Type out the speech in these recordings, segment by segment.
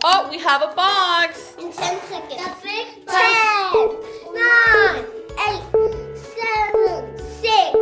Oh, we have a box. In 10 seconds. 10, 9, 8, 7, 6,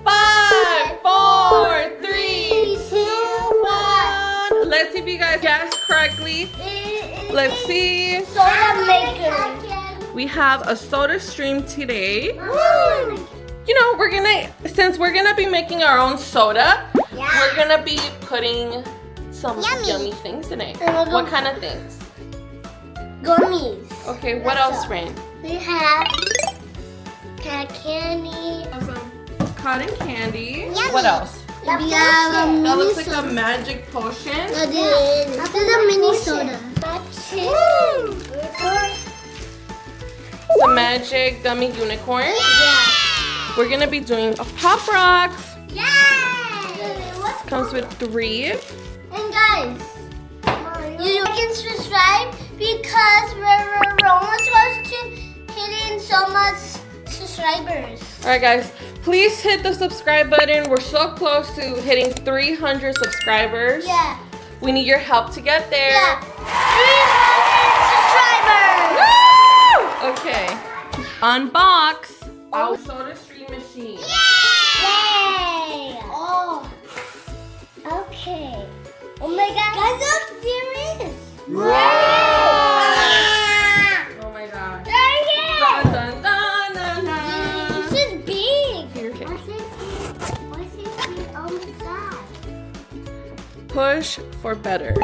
5, 4, 3, 2, 1. Let's see if you guys guessed correctly. Let's see. Soda maker. We have a SodaStream today. You know, since we're gonna be making our own soda, we're gonna be putting some yummy things in it. What kind of things? Gummies. Okay, what else, Rain? We have candy. Cotton candy. Yummy. What else? We have a mini That looks like soda. a magic potion. This is a mini soda. The magic gummy unicorn. Yeah. We're gonna be doing a pop rocks. Yay! Comes with 3. And guys, you can subscribe because we're almost close to hitting so much subscribers. Alright guys, please hit the subscribe button. We're so close to hitting 300 subscribers. Yeah. We need your help to get there. Yeah. 300 subscribers. Woo! Okay. Unbox our SodaStream machine. Yay! Oh. Okay. Oh my God. Guys, look, there is. Oh my god. There it Dun, is. dun, dun, dun, dun. This is big. Here, okay. What's this on the side? Push for better.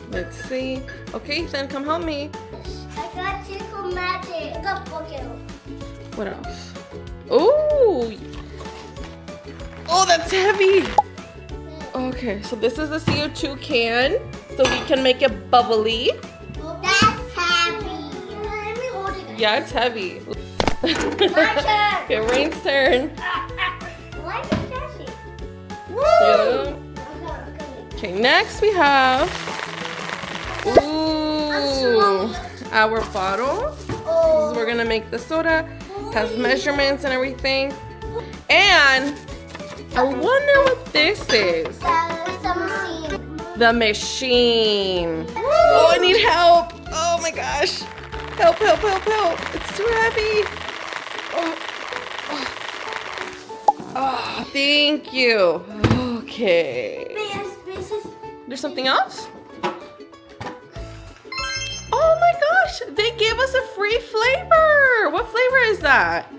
Let's see. Okay, then come help me. I got tickle magic. I got Pokemon. What else? Oh! Oh, that's heavy. Okay, so this is the CO2 can, so we can make it bubbly. That's heavy. Let me hold it. Yeah, it's heavy. My turn. Okay, Rain's turn. Why is it catchy? Yeah. Okay, next we have our bottle. Oh. We're gonna make the soda. Has measurements and everything. And I wonder what this is. The machine. Oh, I need help. Oh my gosh. Help, help, help, help. It's too heavy. Oh, thank you. Okay. There's something else? Oh my gosh, they gave us a free flavor. What flavor is that?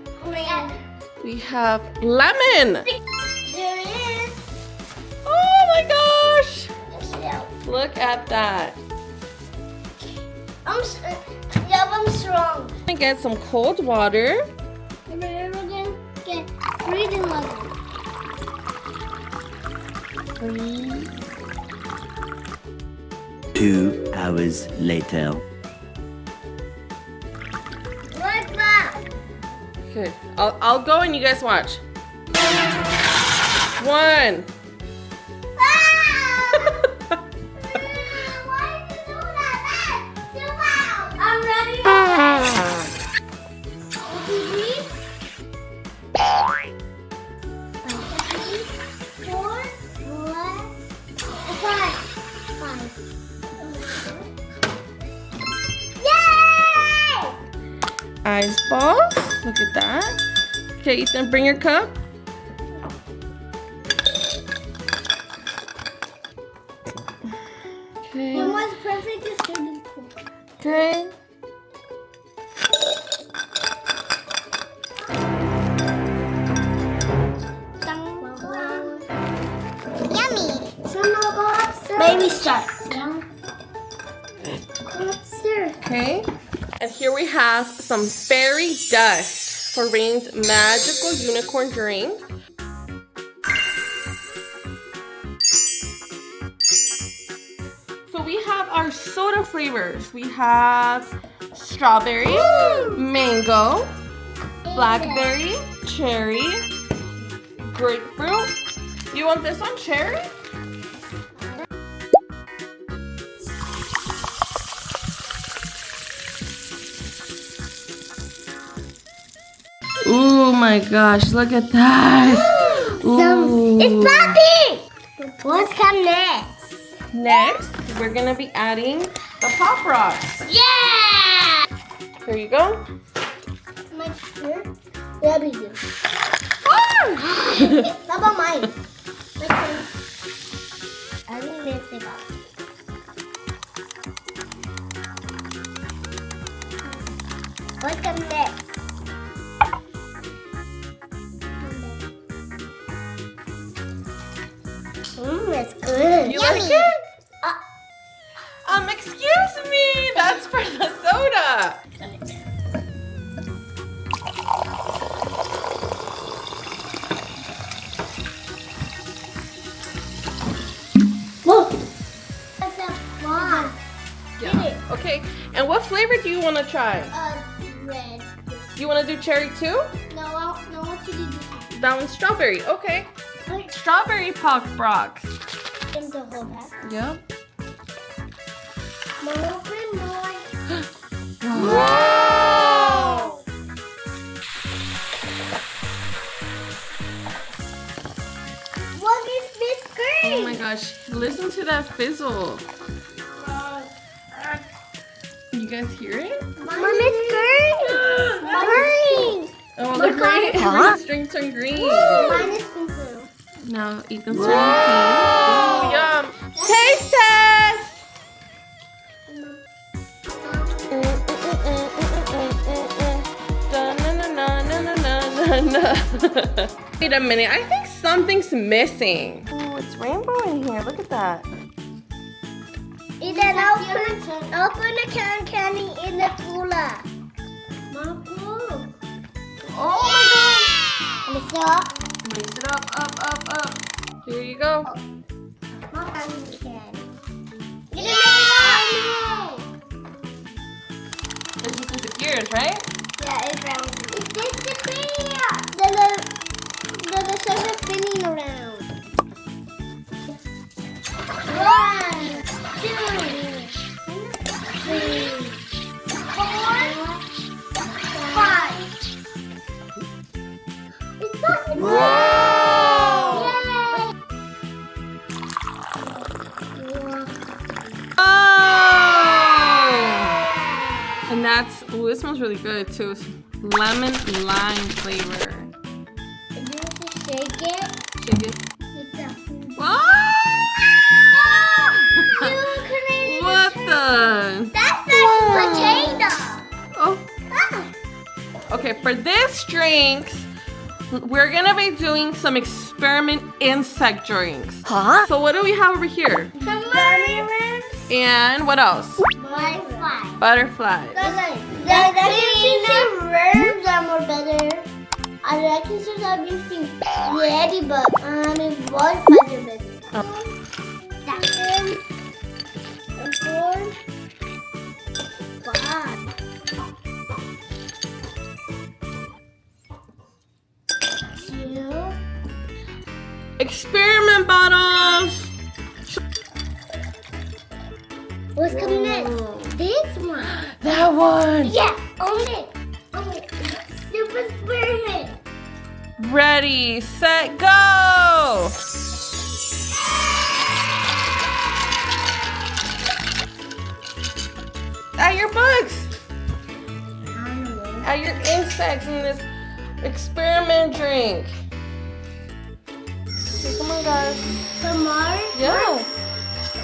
We have lemon. There is. Oh my gosh. Look at that. I'm strong. I'm gonna get some cold water. We're gonna get freezing water. 2 hours later. Right back. Okay, I'll go and you guys watch. 1. I'm ready. Ice balls. Look at that. Okay, Ethan, bring your cup. Okay. It was perfect as swimming pool. Okay. Yummy. Baby shark. Okay. And here we have some fairy dust for Rain's magical unicorn drink. So we have our soda flavors. We have strawberry, mango, blackberry, cherry, grapefruit. You want this one, cherry? Oh my gosh, look at that. Ooh. It's popping. What's come next? Next, we're gonna be adding the Pop Rocks. Yeah! Here you go. My turn. Yeah, be you. Ah! How about mine? My turn. I didn't miss it up. What's coming next? It's good. You like it? Excuse me. That's for the soda. Look. That's a fun. Yeah. Okay. And what flavor do you want to try? Red. You want to do cherry too? No, I want to do this. That one's strawberry. Okay. Strawberry Pop Rocks. In the whole pack. Yep. More and more. Whoa! What is this green? Oh my gosh! Listen to that fizzle. You guys hear it? Mom, it's green. Green. Oh, the green. Every string turned green. Mine is pink too. Now Ethan's turning pink. Ooh, yum. Taste test. Wait a minute, I think something's missing. Oh, it's rainbow in here. Look at that. Ethan, open the candy in the cooler. Mom, cool. Oh my Mix it up. god. Mix it up. Here you go. Mom, candy. Get it It just disappears, right? Yeah, it's round. It's disappearing. The circle spinning around. 1, 2, 3, 4, 5. It's not. Whoa! Yay! Oh! And that's, ooh, it smells really good too. It's lemon lime flavor. And you have to shake it. Shake it. With the Whoa! What the? That's the potato. Oh. Ah. Okay, for this drinks, we're gonna be doing some experiment insect drinks. Huh? So what do we have over here? Some bunny worms. And what else? Butterfly. Butterflies. The worms are more better. I reckon since I'm using ladybug, butterflies are better. Second, and 4, 5. Experiment bottles. What's coming next? This one. That one. Yeah, own it. Own it. Super experiment. Ready, set, go. Add your bugs. Add your insects in this experiment drink. Okay, come on, guys. Tomorrow? Yeah.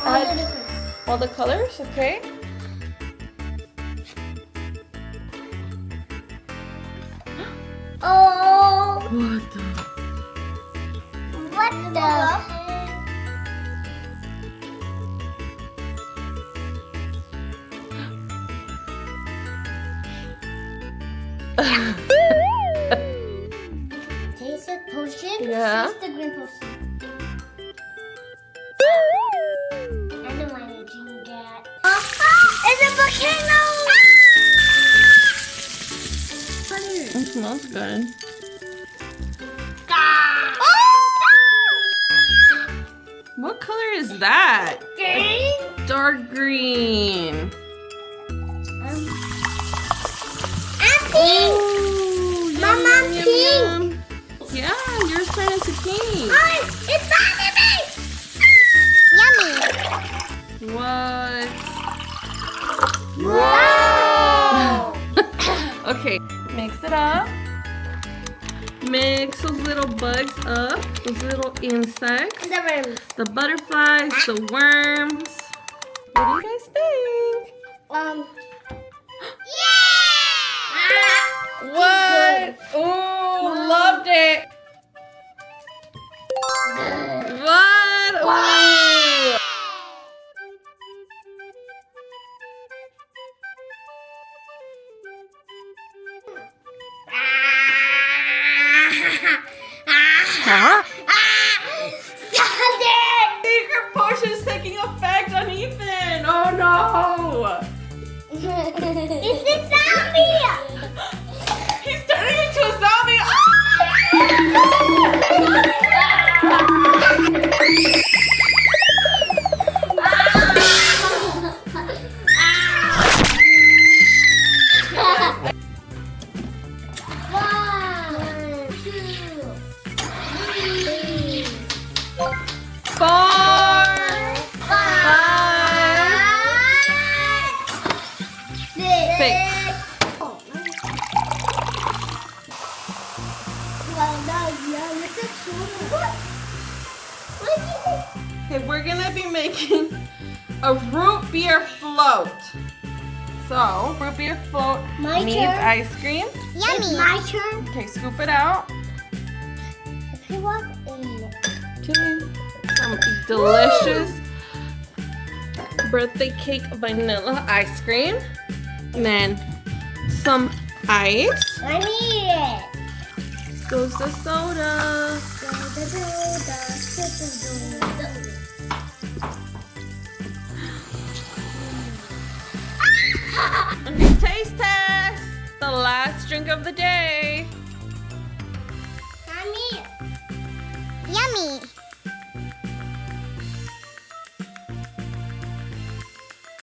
All Add the different. all the colors, okay? Oh, What the? what the? Taste the potion? Yeah. Taste the green potion. And the one that you get. It's a volcano! It smells good. What color is that? Green? Dark green. And pink! Ooh, Mama, yum, pink. yum. Yeah, yours turned into pink. Oh, it's anime! Yummy! Whoa. Okay, mix it up. Mix those little bugs up, those little insects, The worms. the butterflies, the worms. What do you guys think? Yeah! What? Ooh, loved it. What? Ooh. Huh? Stop it! Secret potion is taking effect on Ethan. Oh no. It's a zombie! He's turning into a zombie. Okay, we're gonna be making a root beer float. So, root beer float My needs turn. ice cream. Yummy! It's my turn. Okay, scoop it out. Who wants Okay, some delicious birthday cake vanilla ice cream. And then some ice. I need it. Goes the soda. Okay, taste test. The last drink of the day. Yummy.